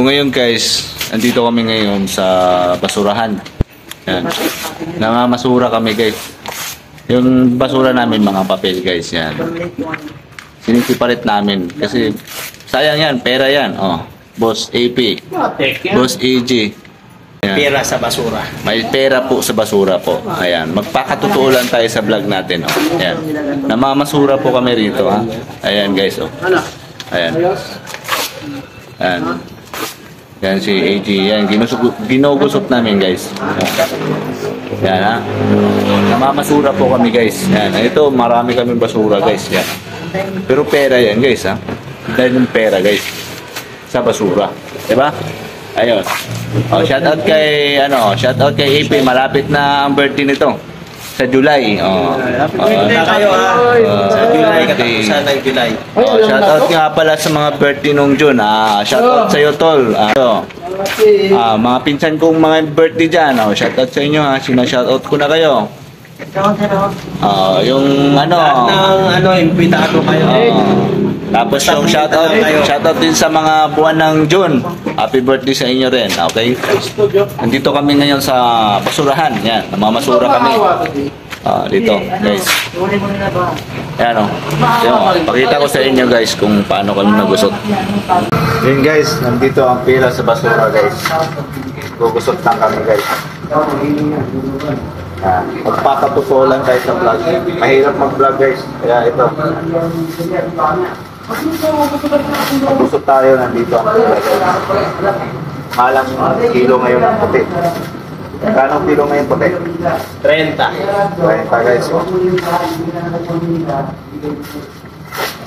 So ngayon guys, andito kami ngayon sa basurahan. Yan. Namamasura kami guys. Yung basura namin mga papel guys, yan. Sinisiparit namin kasi sayang yan, pera yan. Oh, Boss AP, Boss AG. Yan. Pera sa basura. May pera po sa basura po. Ayan, magpakatotoo lang tayo sa vlog natin. Oh. Ayan. Namamasura po kami rito. Ha? Ayan guys. Oh. Ayan. Ayan. Yan si AG. Yan, ginugusot namin guys. Yan ha. Namamasura po kami guys. Yan. Ito, marami kaming basura guys. Yan. Pero pera yan guys ha. Dahil yung pera guys. Sa basura. Diba? Ayun. Oh, shoutout kay AP. Malapit na ang birthday nito. Sa July. Oh. Kayo sa July, katapusan ng July. Oh, shoutout nga pala sa mga birthday nung June. Shoutout sa iyo tol. Mga pinsan kong mga birthday diyan. Shoutout sa inyo ha. Sina-shoutout ko na kayo. Yung imbitado kayo. Tapos yung shoutout din sa mga buwan ng June. Happy birthday sa inyo rin, okay? Nandito kami ngayon sa basurahan. Yan, namamasura kami. Dito, guys. Yan o. Pakita ko sa inyo guys kung paano kami nagusot. Yun guys, nandito ang pila sa basura guys. Gugusot lang kami guys. Magpapatotoo lang tayo sa vlog. Mahirap mag-vlog guys. Kaya ito. Magusot tayo, nandito ang pila guys. Malang kilo ngayon ang puti. Kanong kilo ngayon puti? 30. 30 guys. Oh.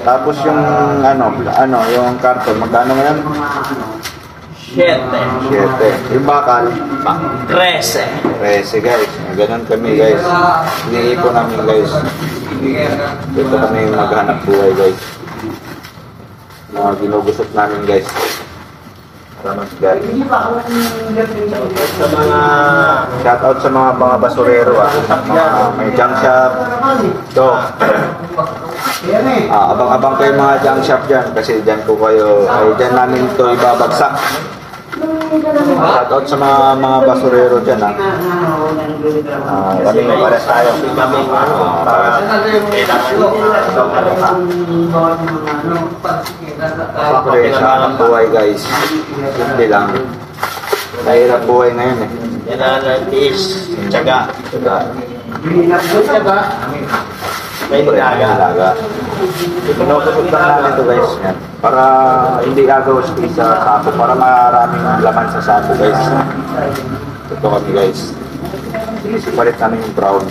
Tapos yung yung karton, magkano ngayon? 7. Yung bakal? 13. 13 guys. Ganun kami guys. Iniipon namin guys. Dito kami maghanap buhay guys. Mga ginugusot namin guys. Shoutout sa mga basurero may junk shop. Abang-abang kayo mga junk shop dyan kasi dyan po kayo, dyan namin ito ibabagsak. Shoutout sa mga basurero dyan kami pares tayo. Siyempre sa anak buhay guys, hindi lang. Mahirap buhay ngayon eh. Yan ang tiis, tiyaga. May nilaga. Pinupusot lang namin ito guys. Yan. Para hindi agaw sa sako. Para maraming laman sa sako guys. Ito kami guys. Sipalit namin yung brown.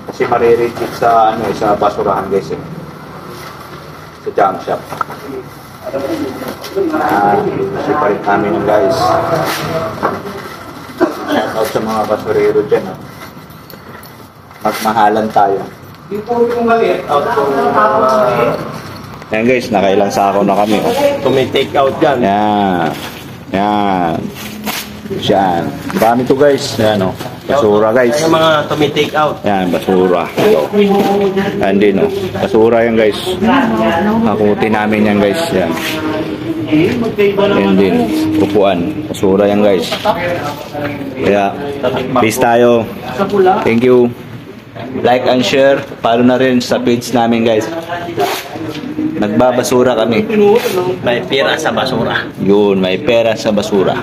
Kasi maririjit sa sa basurahan guys eh. Sa junk shop. Sipalit namin yung guys. Shoutout sa mga basurero dyan. Magmahalan tayo. Yan guys, nakailang sako na kami. Tumi-take out dyan. Yan. Yan. Marami to guys. Yan basura guys. Yung mga tumi-take out. Yan, basura. Ito. Yan din basura yan guys. Hakutin namin yan guys. Yan. Yan din. Upuan. Basura yan guys. Kaya, peace tayo. Thank you. Like and share. Follow na rin sa page namin guys. Nagbabasura kami. May pera sa basura. Yun, may pera sa basura.